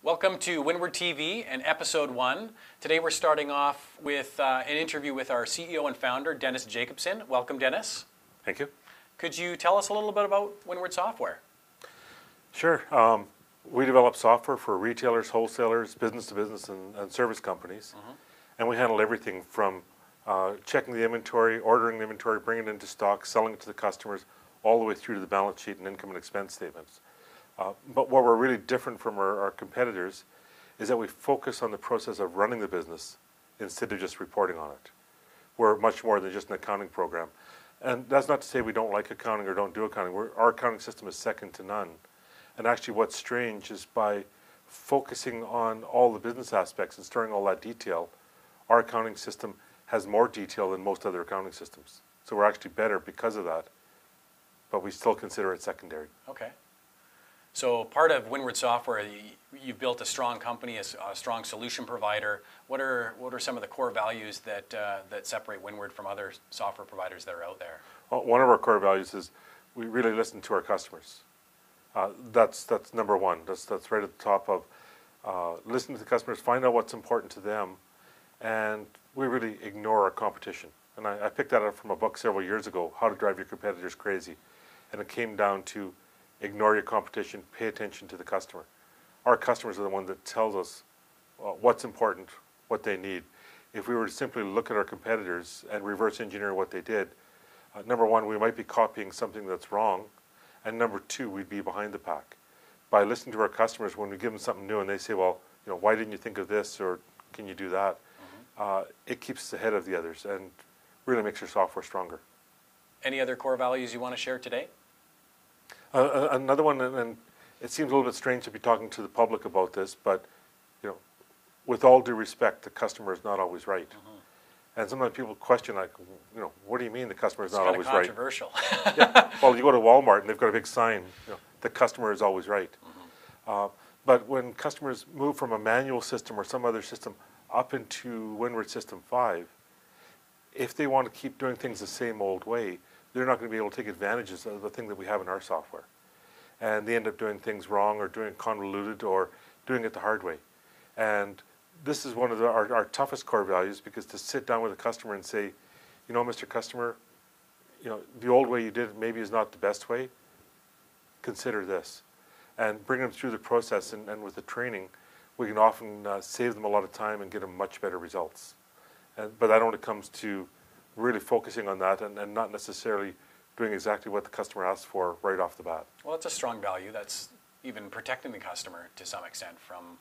Welcome to Windward TV and episode 1. Today we're starting off with an interview with our CEO and founder, Dennis Jacobsen. Welcome, Dennis. Thank you. Could you tell us a little bit about Windward Software? Sure. We develop software for retailers, wholesalers, business-to-business, and service companies. And we handle everything from checking the inventory, ordering the inventory, bringing it into stock, selling it to the customers, all the way through to the balance sheet and income and expense statements. But what we're really different from our competitors is that we focus on the process of running the business instead of just reporting on it. We're much more than just an accounting program. And that's not to say we don't like accounting or don't do accounting. Our accounting system is second to none. And actually what's strange is by focusing on all the business aspects and storing all that detail, our accounting system has more detail than most other accounting systems. So we're actually better because of that, but we still consider it secondary. Okay. So part of Windward Software, you've built a strong company, a strong solution provider. What are some of the core values that separate Windward from other software providers that are out there? Well, one of our core values is we really listen to our customers. That's number one. That's right at the top of listen to the customers, find out what's important to them, and we really ignore our competition. And I picked that up from a book several years ago, How to Drive Your Competitors Crazy. And it came down to ignore your competition, pay attention to the customer. Our customers are the one that tells us what's important, what they need. If we were to simply look at our competitors and reverse engineer what they did, number one, we might be copying something that's wrong, and number two, we'd be behind the pack. By listening to our customers, when we give them something new and they say, well, why didn't you think of this, or can you do that? It keeps us ahead of the others and really makes your software stronger. Any other core values you want to share today? Another one, and it seems a little bit strange to be talking to the public about this, but with all due respect, the customer is not always right. And sometimes people question, like, what do you mean the customer is not always right? It's controversial. Yeah. Well, you go to Walmart and they've got a big sign, the customer is always right. But when customers move from a manual system or some other system up into Windward System 5, if they want to keep doing things the same old way, they're not going to be able to take advantages of the thing that we have in our software. And they end up doing things wrong or doing it convoluted or doing it the hard way. And this is one of our toughest core values, because to sit down with a customer and say, Mr. Customer, the old way you did it maybe is not the best way. Consider this. And bring them through the process, and with the training, we can often save them a lot of time and get them much better results. But that only comes to really focusing on that and not necessarily doing exactly what the customer asks for right off the bat. Well, it's a strong value. That's even protecting the customer to some extent from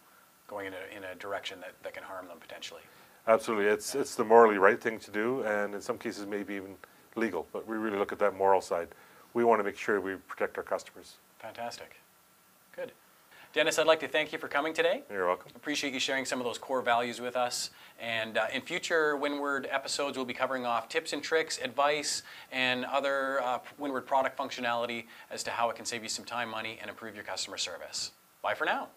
going in a direction that can harm them potentially. Absolutely. It's the morally right thing to do, and in some cases maybe even legal. But we really look at that moral side. We want to make sure we protect our customers. Fantastic. Good. Dennis, I'd like to thank you for coming today. You're welcome. Appreciate you sharing some of those core values with us. And in future Windward episodes, we'll be covering off tips and tricks, advice, and other Windward product functionality as to how it can save you some time, money, and improve your customer service. Bye for now.